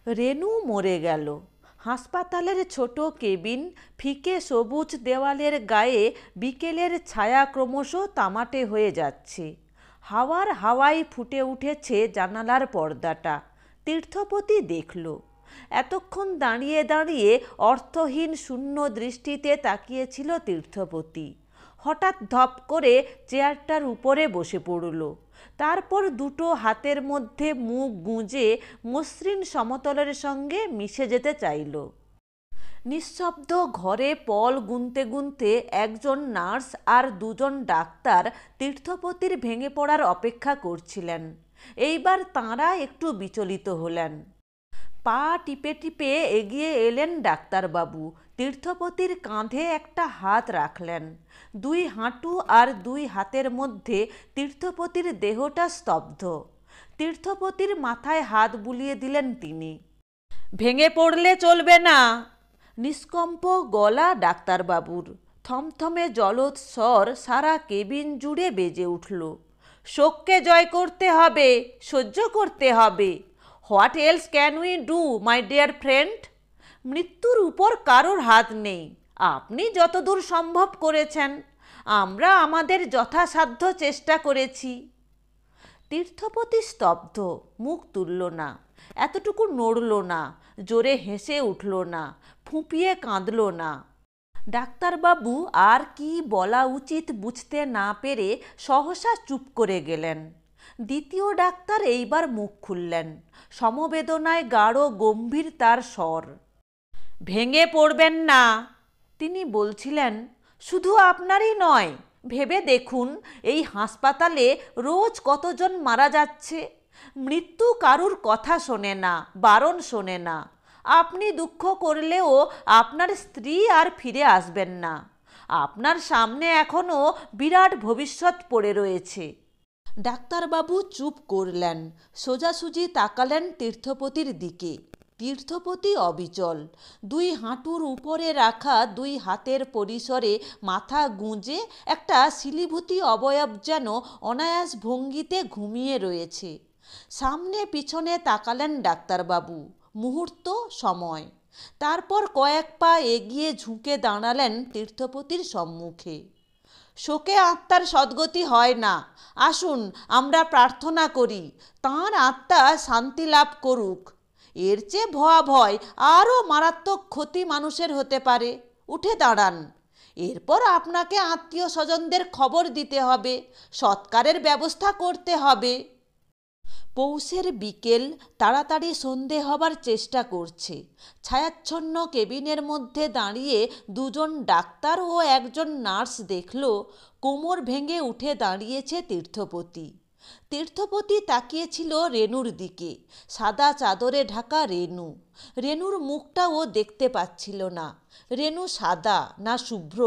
রেনু মরে গেল। হাসপাতালের ছোট কেবিন, ফিকে সবুজ দেওয়ালের গায়ে বিকেলের ছায়া ক্রমশ তামাটে হয়ে যাচ্ছে। হাওয়ার হাওয়ায় ফুটে উঠেছে জানালার পর্দাটা। তীর্থপতি দেখল। এতক্ষণ দাঁড়িয়ে দাঁড়িয়ে অর্থহীন শূন্য দৃষ্টিতে তাকিয়েছিল তীর্থপতি। হঠাৎ ধপ করে চেয়ারটার উপরে বসে পড়ল। তারপর দুটো হাতের মধ্যে মুখ গুঁজে মসৃণ সমতলের সঙ্গে মিশে যেতে চাইল। নিঃশব্দ ঘরে পল গুনতে গুনতে একজন নার্স আর দুজন ডাক্তার তীর্থপতির ভেঙে পড়ার অপেক্ষা করছিলেন। এইবার তাঁরা একটু বিচলিত হলেন। পা টিপে টিপে এগিয়ে এলেন ডাক্তারবাবু। তীর্থপতির কাঁধে একটা হাত রাখলেন। দুই হাঁটু আর দুই হাতের মধ্যে তীর্থপতির দেহটা স্তব্ধ। তীর্থপতির মাথায় হাত বুলিয়ে দিলেন তিনি। ভেঙে পড়লে চলবে না। নিষ্কম্প গলা ডাক্তারবাবুর। থমথমে জলদ স্বর সারা কেবিন জুড়ে বেজে উঠল। শোককে জয় করতে হবে, সহ্য করতে হবে। What else can we do, my dear friend? মৃত্যুর উপর কারোর হাত নেই। আপনি যতদূর সম্ভব করেছেন, আমরা আমাদের যথাসাধ্য চেষ্টা করেছি। তীর্থপতি স্তব্ধ, মুখ তুলল না, এতটুকু নড়ল না, জোরে হেসে উঠল না, ফুঁপিয়ে কাঁদল না। ডাক্তারবাবু আর কি বলা উচিত বুঝতে না পেরে সহসা চুপ করে গেলেন। দ্বিতীয় ডাক্তার এইবার মুখ খুললেন। সমবেদনায় গাঢ় গম্ভীর তার স্বর। ভেঙে পড়বেন না, তিনি বলছিলেন। শুধু আপনারই নয়, ভেবে দেখুন এই হাসপাতালে রোজ কতজন মারা যাচ্ছে। মৃত্যু কারুর কথা শোনে না, বারণ শোনে না। আপনি দুঃখ করলেও আপনার স্ত্রী আর ফিরে আসবেন না। আপনার সামনে এখনও বিরাট ভবিষ্যৎ পড়ে রয়েছে। ডাক্তারবাবু চুপ করলেন, সোজাসুজি তাকালেন তীর্থপতির দিকে। তীর্থপতি অবিচল, দুই হাঁটুর উপরে রাখা দুই হাতের পরিসরে মাথা গুঁজে একটা শিলীভূতি অবয়ব যেন অনায়াস ভঙ্গিতে ঘুমিয়ে রয়েছে। সামনে পিছনে তাকালেন ডাক্তারবাবু। মুহূর্ত, সময়। তারপর কয়েক পা এগিয়ে ঝুঁকে দাঁড়ালেন তীর্থপতির সম্মুখে। শোকে আত্মার সদ্গতি হয় না। আসুন আমরা প্রার্থনা করি, তাঁর আত্মা শান্তি লাভ করুক। এর চেয়ে ভয়াবহ আরও মারাত্মক ক্ষতি মানুষের হতে পারে। উঠে দাঁড়ান। এরপর আপনাকে আত্মীয় স্বজনদের খবর দিতে হবে, সৎকারের ব্যবস্থা করতে হবে। পৌষের বিকেল, তাড়াতাড়ি সন্ধে হবার চেষ্টা করছে। ছায়াচ্ছন্ন কেবিনের মধ্যে দাঁড়িয়ে দুজন ডাক্তার ও একজন নার্স দেখল কোমর ভেঙে উঠে দাঁড়িয়েছে তীর্থপতি। তীর্থপতি তাকিয়েছিল রেনুর দিকে। সাদা চাদরে ঢাকা রেনু। রেনুর মুখটা ও দেখতে পাচ্ছিল না। রেনু সাদা না শুভ্র,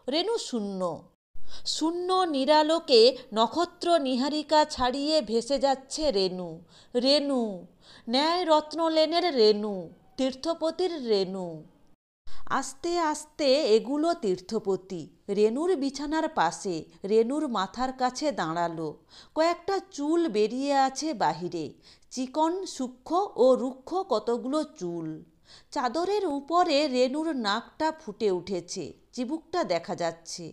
রেনু শূন্য। শূন্য নিরালোকে নক্ষত্র নিহারিকা ছাড়িয়ে ভেসে যাচ্ছে রেনু। রেনু, ন্যায় রত্নলেনের রেনু, তীর্থপতির রেনু। আস্তে আস্তে এগুলো তীর্থপতি। রেনুর বিছানার পাশে, রেনুর মাথার কাছে দাঁড়ালো। কয়েকটা চুল বেরিয়ে আছে বাহিরে, চিকন, সূক্ষ্ম ও রুক্ষ কতগুলো চুল। চাদরের উপরে রেনুর নাকটা ফুটে উঠেছে, চিবুকটা দেখা যাচ্ছে।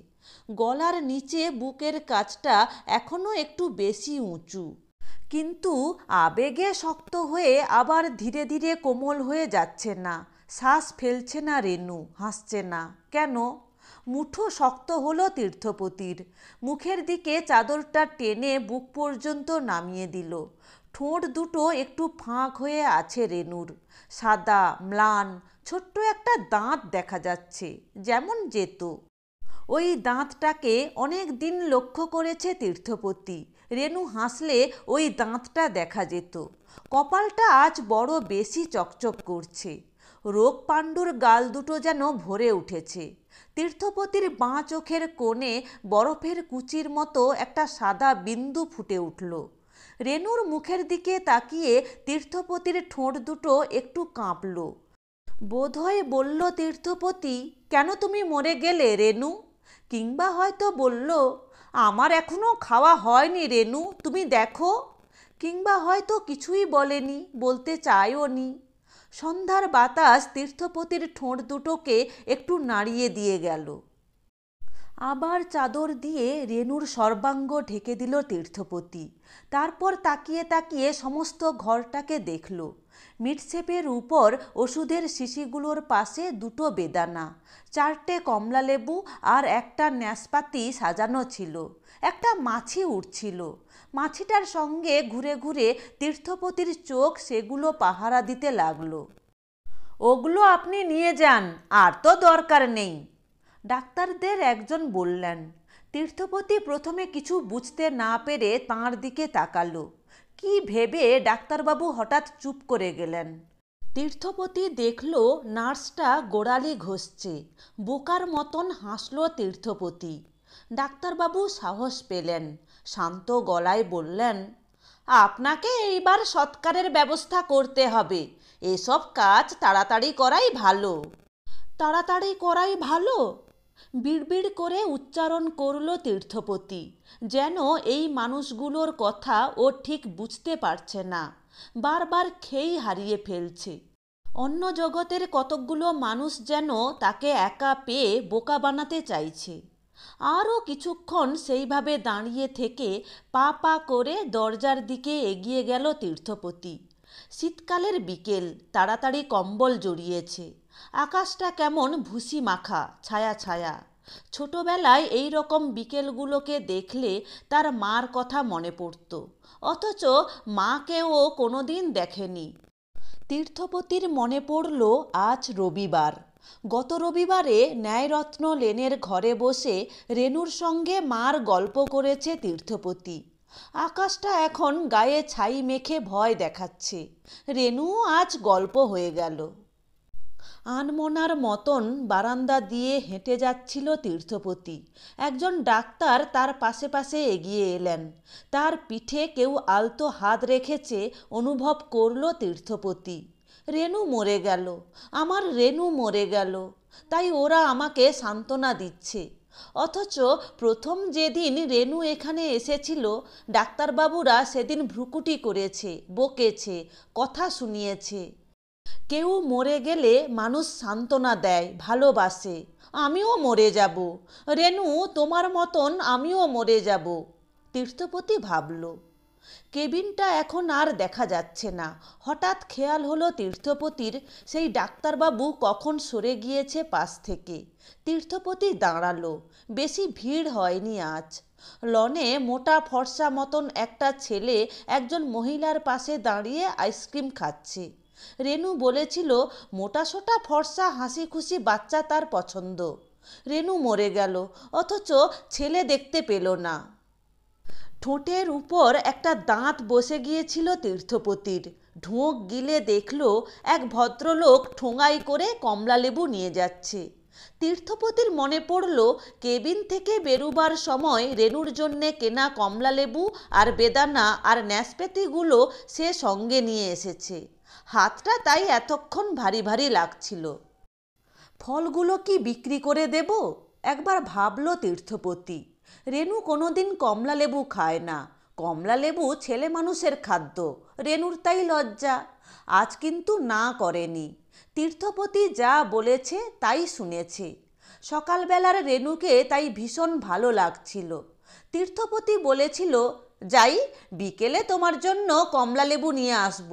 গলার নিচে বুকের কাছটা এখনো একটু বেশি উঁচু, কিন্তু আবেগে শক্ত হয়ে আবার ধীরে ধীরে কোমল হয়ে যাচ্ছে না। শ্বাস ফেলছে না রেনু, হাসছে না। কেন? মুঠো শক্ত হলো তীর্থপতির। মুখের দিকে চাদরটা টেনে বুক পর্যন্ত নামিয়ে দিল। ঠোঁট দুটো একটু ফাঁক হয়ে আছে রেনুর। সাদা, ম্লান, ছোট্ট একটা দাঁত দেখা যাচ্ছে, যেমন যেত। ওই দাঁতটাকে অনেক দিন লক্ষ্য করেছে তীর্থপতি। রেনু হাসলে ওই দাঁতটা দেখা যেত। কপালটা আজ বড় বেশি চকচক করছে। রোগ পাণ্ডুর গাল দুটো যেন ভরে উঠেছে। তীর্থপতির বাঁ চোখের কোণে বরফের কুচির মতো একটা সাদা বিন্দু ফুটে উঠল। রেনুর মুখের দিকে তাকিয়ে তীর্থপতির ঠোঁট দুটো একটু কাঁপল। বোধহয় বলল তীর্থপতি, কেন তুমি মরে গেলে রেনু? কিংবা হয়তো বলল, আমার এখনো খাওয়া হয়নি রেনু, তুমি দেখো। কিংবা হয়তো কিছুই বলেনি, বলতে চায়ও নি। সন্ধ্যার বাতাস তীর্থপতির ঠোঁট দুটোকে একটু নাড়িয়ে দিয়ে গেল। আবার চাদর দিয়ে রেনুর সর্বাঙ্গ ঢেকে দিল তীর্থপতি। তারপর তাকিয়ে তাকিয়ে সমস্ত ঘরটাকে দেখল। মিটসেপের উপর ওষুধের শিশিগুলোর পাশে দুটো বেদানা, 4টে কমলালেবু আর একটা ন্যাসপাতি সাজানো ছিল। একটা মাছি উঠছিল। মাছিটার সঙ্গে ঘুরে ঘুরে তীর্থপতির চোখ সেগুলো পাহারা দিতে লাগলো। ওগুলো আপনি নিয়ে যান, আর তো দরকার নেই, ডাক্তারদের একজন বললেন। তীর্থপতি প্রথমে কিছু বুঝতে না পেরে তাঁর দিকে তাকালো। কি ভেবে ডাক্তারবাবু হঠাৎ চুপ করে গেলেন। তীর্থপতি দেখল নার্সটা গোড়ালি ঘষছে। বোকার মতন হাসল তীর্থপতি। ডাক্তারবাবু সাহস পেলেন, শান্ত গলায় বললেন, আপনাকে এইবার সৎকারের ব্যবস্থা করতে হবে। এসব কাজ তাড়াতাড়ি করাই ভালো। তাড়াতাড়ি করাই ভালো, বিড়বিড় করে উচ্চারণ করল তীর্থপতি, যেন এই মানুষগুলোর কথা ও ঠিক বুঝতে পারছে না, বারবার খেই হারিয়ে ফেলছে। অন্য জগতের কতকগুলো মানুষ যেন তাকে একা পেয়ে বোকা বানাতে চাইছে। আরও কিছুক্ষণ সেইভাবে দাঁড়িয়ে থেকে পা পা করে দরজার দিকে এগিয়ে গেল তীর্থপতি। শীতকালের বিকেল, তাড়াতাড়ি কম্বল জড়িয়েছে। আকাশটা কেমন ভুসি মাখা, ছায়া ছায়া। ছোটবেলায় এই রকম বিকেলগুলোকে দেখলে তার মার কথা মনে পড়ত, অথচ মাকেও কোনোদিন দেখেনি। তীর্থপতির মনে পড়ল আজ রবিবার। গত রবিবারে ন্যায়রত্ন লেনের ঘরে বসে রেনুর সঙ্গে মার গল্প করেছে তীর্থপতি। আকাশটা এখন গায়ে ছাই মেখে ভয় দেখাচ্ছে। রেনু আজ গল্প হয়ে গেল। আনমনার মতন বারান্দা দিয়ে হেঁটে যাচ্ছিল তীর্থপতি। একজন ডাক্তার তার পাশে পাশে এগিয়ে এলেন। তার পিঠে কেউ আলতো হাত রেখেছে অনুভব করল তীর্থপতি। রেনু মরে গেল, আমার রেনু মরে গেল, তাই ওরা আমাকে সান্ত্বনা দিচ্ছে। অথচ প্রথম যেদিন রেনু এখানে এসেছিল, ডাক্তারবাবুরা সেদিন ভ্রুকুটি করেছে, বকেছে, কথা শুনিয়েছে। কেউ মরে গেলে মানুষ সান্ত্বনা দেয়, ভালোবাসে। আমিও মরে যাব রেনু, তোমার মতন আমিও মরে যাব, তীর্থপতি ভাবল। কেবিনটা এখন আর দেখা যাচ্ছে না। হঠাৎ খেয়াল হলো তীর্থপতির, সেই ডাক্তারবাবু কখন সরে গিয়েছে পাশ থেকে। তীর্থপতি দাঁড়ালো। বেশি ভিড় হয়নি আজ। লনে মোটা ফর্সা মতন একটা ছেলে একজন মহিলার পাশে দাঁড়িয়ে আইসক্রিম খাচ্ছে। রেনু বলেছিল মোটাসোটা ফর্সা হাসি খুশি বাচ্চা তার পছন্দ। রেনু মরে গেল, অথচ ছেলে দেখতে পেল না। ঠোঁটের উপর একটা দাঁত বসে গিয়েছিল তীর্থপতির। ঢোক গিলে দেখল এক ভদ্রলোক ঠোঙাই করে কমলালেবু নিয়ে যাচ্ছে। তীর্থপতির মনে পড়ল কেবিন থেকে বেরুবার সময় রেনুর জন্যে কেনা কমলালেবু আর বেদানা আর ন্যাসপাতিগুলো সে সঙ্গে নিয়ে এসেছে। হাতটা তাই এতক্ষণ ভারী ভারী লাগছিল। ফলগুলো কি বিক্রি করে দেব, একবার ভাবল তীর্থপতি। রেনু কোনোদিন কমলালেবু খায় না। কমলালেবু ছেলে মানুষের খাদ্য, রেনুর তাই লজ্জা। আজ কিন্তু না করেনি। তীর্থপতি যা বলেছে তাই শুনেছে। সকালবেলার রেনুকে তাই ভীষণ ভালো লাগছিল। তীর্থপতি বলেছিল, যাই, বিকেলে তোমার জন্য কমলালেবু নিয়ে আসব।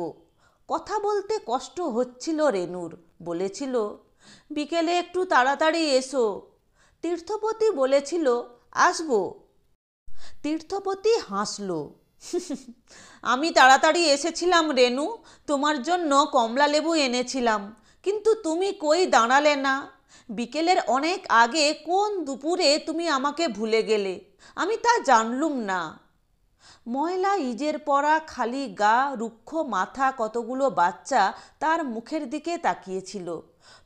কথা বলতে কষ্ট হচ্ছিল রেনুর। বলেছিল, বিকেলে একটু তাড়াতাড়ি এসো। তীর্থপতি বলেছিল, আসবো। তীর্থপতি হাসল। আমি তাড়াতাড়ি এসেছিলাম রেনু, তোমার জন্য কমলালেবু এনেছিলাম, কিন্তু তুমি কই দাঁড়ালে না। বিকেলের অনেক আগে কোন দুপুরে তুমি আমাকে ভুলে গেলে, আমি তা জানলুম না। ময়লা ইজের পরা খালি গা, রুক্ষ মাথা কতগুলো বাচ্চা তার মুখের দিকে তাকিয়েছিল।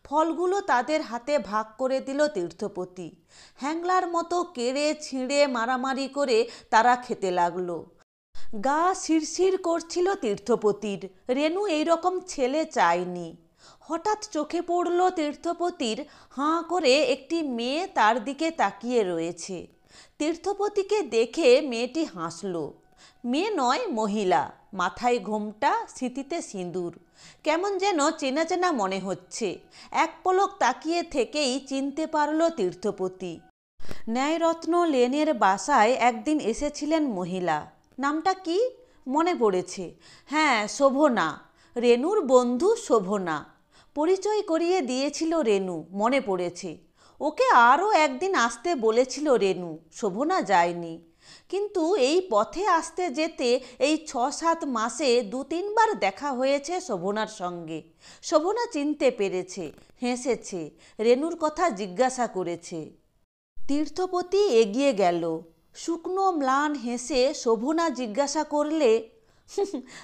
ফলগুলো তাদের হাতে ভাগ করে দিল তীর্থপতি। হ্যাংলার মতো কেড়ে ছিঁড়ে মারামারি করে তারা খেতে লাগলো। গা শিরশির করছিল তীর্থপতির। রেনু এইরকম ছেলে চায়নি। হঠাৎ চোখে পড়ল তীর্থপতির, হাঁ করে একটি মেয়ে তার দিকে তাকিয়ে রয়েছে। তীর্থপতিকে দেখে মেয়েটি হাসল। মেয়ে নয়, মহিলা, মাথায় ঘোমটা, সিঁথিতে সিঁদুর। কেমন যেন চেনা চেনা মনে হচ্ছে। এক পলক তাকিয়ে থেকেই চিনতে পারল তীর্থপতি। ন্যায়রত্ন লেনের বাসায় একদিন এসেছিলেন মহিলা। নামটা কি মনে পড়েছে? হ্যাঁ, শোভনা। রেনুর বন্ধু শোভনা। পরিচয় করিয়ে দিয়েছিল রেনু, মনে পড়েছে। ওকে আরও একদিন আসতে বলেছিল রেনু, শোভনা যায়নি। কিন্তু এই পথে আসতে যেতে এই ৬-৭ মাসে ২-৩ বার দেখা হয়েছে শোভনার সঙ্গে। শোভনা চিনতে পেরেছে, হেসেছে, রেনুর কথা জিজ্ঞাসা করেছে। তীর্থপতি এগিয়ে গেল। শুকনো ম্লান হেসে শোভনা জিজ্ঞাসা করলে,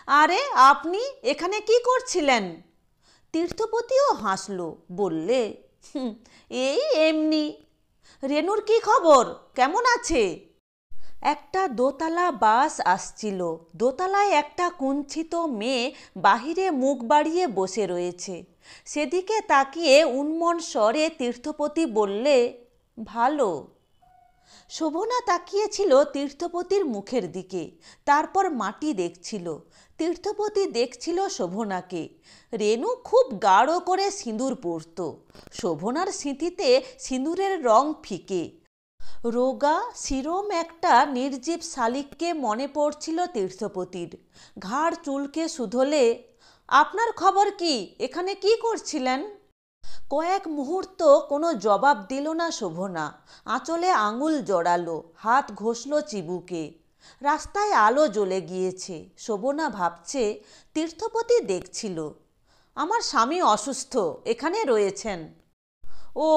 আরে আপনি এখানে কি করছিলেন? তীর্থপতিও হাসল, বললে, এই এমনি। রেনুর কি খবর, কেমন আছে? একটা দোতলা বাস আসছিল। দোতলায় একটা কুঞ্চিত মেয়ে বাহিরে মুখ বাড়িয়ে বসে রয়েছে। সেদিকে তাকিয়ে উন্মন স্বরে তীর্থপতি বললে, ভালো। শোভনা তাকিয়েছিল তীর্থপতির মুখের দিকে, তারপর মাটি দেখছিল। তীর্থপতি দেখছিল শোভনাকে। রেনু খুব গাঢ় করে সিঁদুর পরত। শোভনার সিঁথিতে সিঁদুরের রং ফিকে। রোগা শিরোম একটা নির্জীব শালিককে মনে পড়ছিল তীর্থপতির। ঘাড় চুলকে শুধলে, আপনার খবর কি, এখানে কি করছিলেন? কয়েক মুহূর্ত কোনো জবাব দিল না শোভনা। আঁচলে আঙুল জড়ালো, হাত ঘষল চিবুকে। রাস্তায় আলো জ্বলে গিয়েছে। শোভনা ভাবছে, তীর্থপতি দেখছিল। আমার স্বামী অসুস্থ, এখানে রয়েছেন। ও,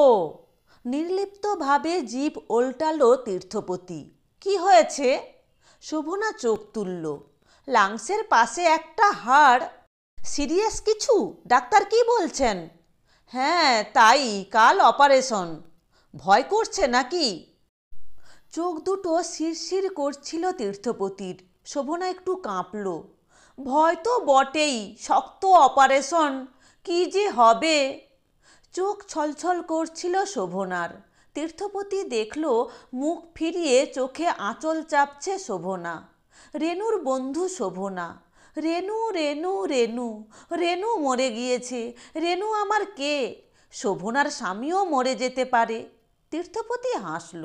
নির্লিপ্তভাবে জিভ ওল্টালো তীর্থপতি। কি হয়েছে? শোভনা চোখ তুলল। লাংসের পাশে একটা হাড়। সিরিয়াস কিছু? ডাক্তার কি বলছেন? হ্যাঁ তাই, কাল অপারেশন। ভয় করছে নাকি? চোখ দুটো শিরশির করছিল তীর্থপতির। শোভনা একটু কাঁপল। ভয় তো বটেই, শক্ত অপারেশন, কি যে হবে। চোখ ছলছল করছিল শোভনার। তীর্থপতি দেখল মুখ ফিরিয়ে চোখে আঁচল চাপছে শোভনা। রেনুর বন্ধু শোভনা। রেনু রেনু রেনু, রেনু মরে গিয়েছে। রেনু আমার কে? শোভনার স্বামীও মরে যেতে পারে। তীর্থপতি হাসল।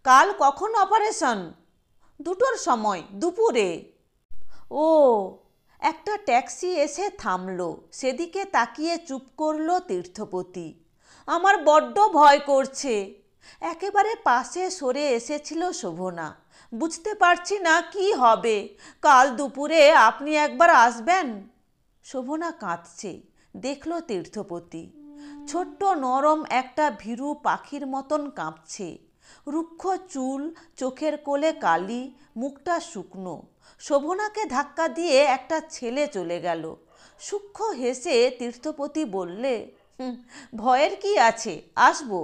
কাল কখন অপারেশন? 2টোর সময়, দুপুরে। ও। একটা ট্যাক্সি এসে থামল। সেদিকে তাকিয়ে চুপ করল তীর্থপতি। আমার বড্ড ভয় করছে। একেবারে পাশে সরে এসেছিল শোভনা। বুঝতে পারছি না কি হবে। কাল দুপুরে আপনি একবার আসবেন? শোভনা কাঁদছে। দেখল তীর্থপতি। ছোট্ট নরম একটা ভীরু পাখির মতন কাঁপছে। রুক্ষ চুল, চোখের কোলে কালি, মুখটা শুকনো। শোভনাকে ধাক্কা দিয়ে একটা ছেলে চলে গেল। সূক্ষ্ম হেসে তীর্থপতি বললে, ভয়ের কি আছে, আসবো।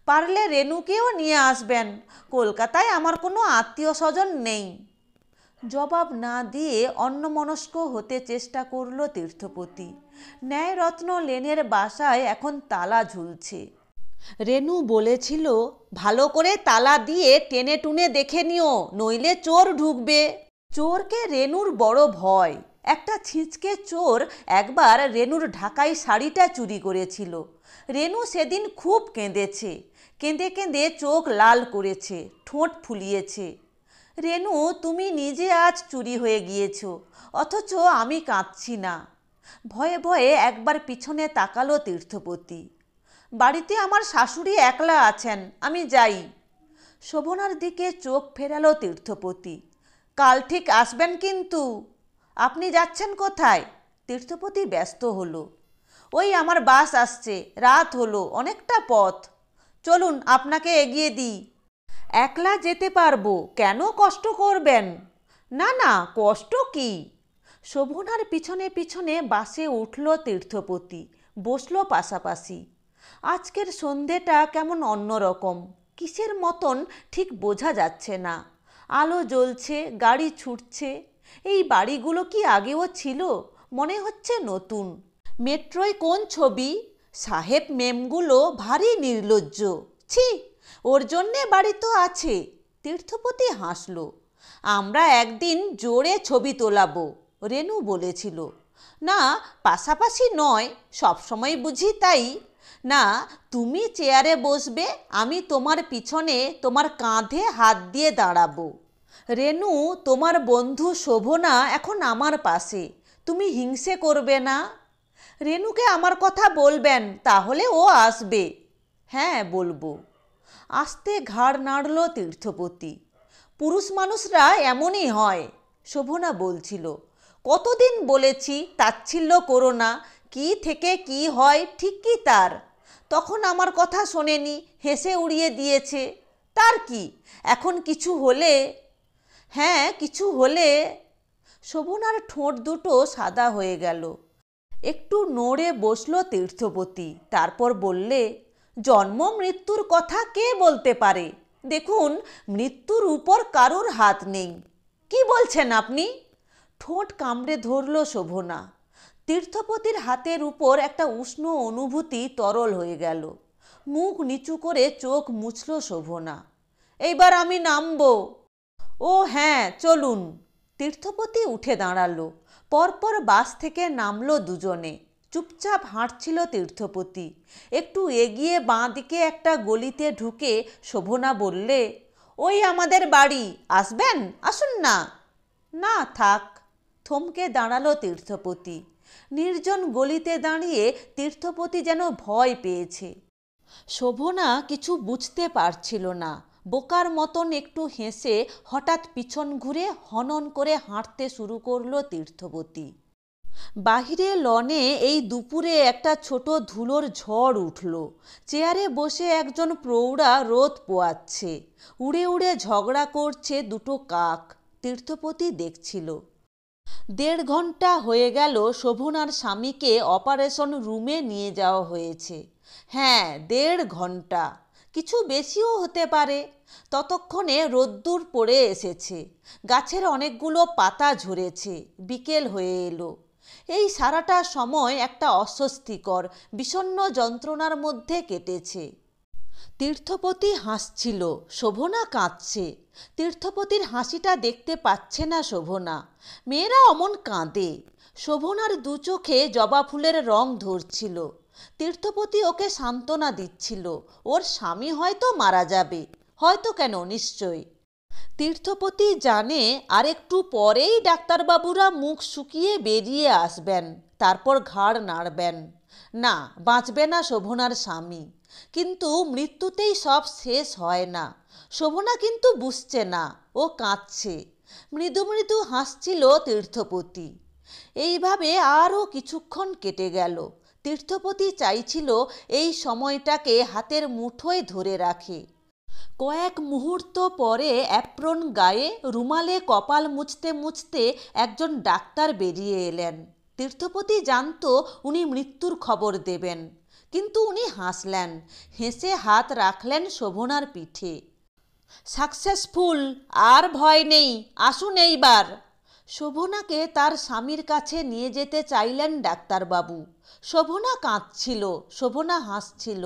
পারলে রেনুকেও নিয়ে আসবেন। কলকাতায় আমার কোনো আত্মীয় স্বজন নেই। জবাব না দিয়ে অন্যমনস্ক হতে চেষ্টা করল তীর্থপতি। ন্যায়রত্ন লেনের বাসায় এখন তালা ঝুলছে। রেনু বলেছিল, ভালো করে তালা দিয়ে টেনে টুনে দেখে নিও, নইলে চোর ঢুকবে। চোরকে রেনুর বড় ভয়। একটা ছিঁচকে চোর একবার রেনুর ঢাকাই শাড়িটা চুরি করেছিল। রেনু সেদিন খুব কেঁদেছে। কেঁদে কেঁদে চোখ লাল করেছে, ঠোঁট ফুলিয়েছে। রেনু, তুমি নিজে আজ চুরি হয়ে গিয়েছ, অথচ আমি কাঁদছি না। ভয়ে ভয়ে একবার পিছনে তাকালো তীর্থপতি। বাড়িতে আমার শাশুড়ি একলা আছেন, আমি যাই। শোভনার দিকে চোখ ফেরালো তীর্থপতি। কাল ঠিক আসবেন কিন্তু। আপনি যাচ্ছেন কোথায়? তীর্থপতি ব্যস্ত হলো। ওই আমার বাস আসছে, রাত হলো, অনেকটা পথ। চলুন আপনাকে এগিয়ে দিই। একলা যেতে পারবো, কেন কষ্ট করবেন? না না, কষ্ট কি? শোভনার পিছনে পিছনে বাসে উঠল তীর্থপতি, বসল পাশাপাশি। আজকের সন্ধেটা কেমন অন্যরকম, কিসের মতন ঠিক বোঝা যাচ্ছে না। আলো জ্বলছে, গাড়ি ছুটছে। এই বাড়িগুলো কি আগেও ছিল? মনে হচ্ছে নতুন। মেট্রোয় কোন ছবি? সাহেব মেমগুলো ভারী নির্লজ্জ। ছি, ওর জন্যে বাড়ি তো আছে। তীর্থপতি হাসল। আমরা একদিন জোরে ছবি তোলাবো, রেনু বলেছিল। না, পাশাপাশি নয়, সবসময় বুঝি তাই। না, তুমি চেয়ারে বসবে, আমি তোমার পিছনে তোমার কাঁধে হাত দিয়ে দাঁড়াবো। রেনু, তোমার বন্ধু শোভনা এখন আমার পাশে, তুমি হিংসে করবে না। রেনুকে আমার কথা বলবেন, তাহলে ও আসবে। হ্যাঁ, বলবো। আস্তে ঘাড় নাড়ল তীর্থপতি। পুরুষ মানুষরা এমনই হয়, শোভনা বলছিল। কতদিন বলেছি তাচ্ছিল্য করো না, কি থেকে কি হয় ঠিক কি তার। তখন আমার কথা শোনেনি, হেসে উড়িয়ে দিয়েছে। তার কি, এখন কিছু হলে? হ্যাঁ, কিছু হলে। শোভনার ঠোঁট দুটো সাদা হয়ে গেল। একটু নড়ে বসল তীর্থপতি, তারপর বললে, জন্ম মৃত্যুর কথা কে বলতে পারে? দেখুন, মৃত্যুর উপর কারুর হাত নেই। কি বলছেন আপনি? ঠোঁট কামড়ে ধরল শোভনা। তীর্থপতির হাতের উপর একটা উষ্ণ অনুভূতি তরল হয়ে গেল। মুখ নিচু করে চোখ মুছল শোভনা। এইবার আমি নামবো? ও হ্যাঁ, চলুন। তীর্থপতি উঠে দাঁড়ালো। পরপর বাস থেকে নামলো দুজনে। চুপচাপ হাঁটছিল তীর্থপতি। একটু এগিয়ে বাঁ দিকে একটা গলিতে ঢুকে শোভনা বললে, ওই আমাদের বাড়ি, আসবেন? আসুন না। না, থাক। থমকে দাঁড়ালো তীর্থপতি। নির্জন গলিতে দাঁড়িয়ে তীর্থপতি যেন ভয় পেয়েছে। শোভনা কিছু বুঝতে পারছিল না। বোকার মতন একটু হেসে হঠাৎ পিছন ঘুরে হনন করে হাঁটতে শুরু করলো তীর্থপতি। বাহিরে লনে এই দুপুরে একটা ছোট ধুলোর ঝড় উঠল। চেয়ারে বসে একজন প্রৌঢ়া রোদ পোয়াচ্ছে। উড়ে উড়ে ঝগড়া করছে দুটো কাক। তীর্থপতি দেখছিল। 1.5 ঘন্টা হয়ে গেল শোভনার স্বামীকে অপারেশন রুমে নিয়ে যাওয়া হয়েছে। হ্যাঁ, 1.5 ঘন্টা, কিছু বেশিও হতে পারে। ততক্ষণে রোদ্দুর পড়ে এসেছে। গাছের অনেকগুলো পাতা ঝরেছে। বিকেল হয়ে এলো। এই সারাটা সময় একটা অস্বস্তিকর বিষণ্ণ যন্ত্রণার মধ্যে কেটেছে। তীর্থপতি হাসছিল, শোভনা কাঁদছে। তীর্থপতির হাসিটা দেখতে পাচ্ছে না শোভনা। মেয়েরা অমন কাঁদে। শোভনার দু চোখে জবা ফুলের রং ধরছিল। তীর্থপতি ওকে সান্ত্বনা দিচ্ছিল। ওর স্বামী হয়তো মারা যাবে, হয়তো কেন, নিশ্চয়। তীর্থপতি জানে আর একটু পরেই ডাক্তারবাবুরা মুখ শুকিয়ে বেরিয়ে আসবেন, তারপর ঘাড় নাড়বেন। না, বাঁচবে না শোভনার স্বামী। কিন্তু মৃত্যুতেই সব শেষ হয় না। শোভনা কিন্তু বুঝছে না, ও কাঁদছে। মৃদু মৃদু হাসছিল তীর্থপতি। এইভাবে আরও কিছুক্ষণ কেটে গেল। তীর্থপতি চাইছিল এই সময়টাকে হাতের মুঠোয় ধরে রাখে। কয়েক মুহূর্ত পরে অ্যাপ্রন গায়ে রুমালে কপাল মুছতে মুছতে একজন ডাক্তার বেরিয়ে এলেন। তীর্থপতি জানত উনি মৃত্যুর খবর দেবেন, কিন্তু উনি হাসলেন। হেসে হাত রাখলেন শোভনার পিঠে। সাকসেসফুল, আর ভয় নেই, আসুন এইবার। শোভনাকে তার স্বামীর কাছে নিয়ে যেতে চাইলেন ডাক্তারবাবু। শোভনা কাঁদছিল, শোভনা হাসছিল।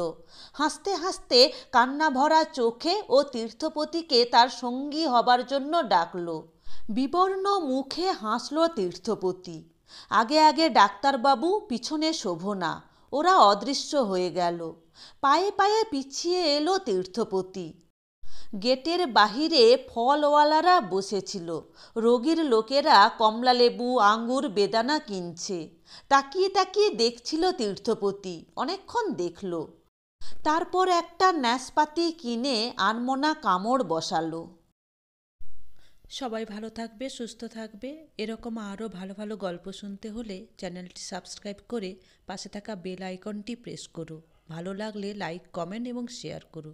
হাসতে হাসতে কান্না ভরা চোখে ও তীর্থপতিকে তার সঙ্গী হবার জন্য ডাকল। বিবর্ণ মুখে হাসল তীর্থপতি। আগে আগে ডাক্তারবাবু, পিছনে শোভনা। ওরা অদৃশ্য হয়ে গেল। পায়ে পায়ে পিছিয়ে এলো তীর্থপতি। গেটের বাহিরে ফলওয়ালারা বসেছিল। রোগীর লোকেরা কমলালেবু, আঙ্গুর, বেদানা কিনছে। তাকিয়ে তাকিয়ে দেখছিল তীর্থপতি। অনেকক্ষণ দেখল। তারপর একটা নাশপাতি কিনে আনমনা কামড় বসালো। সবাই ভালো থাকবে, সুস্থ থাকবে। এরকম আরও ভালো ভালো গল্প শুনতে হলে চ্যানেলটি সাবস্ক্রাইব করে পাশে থাকা বেল আইকনটি প্রেস করো। ভালো লাগলে লাইক, কমেন্ট এবং শেয়ার করো।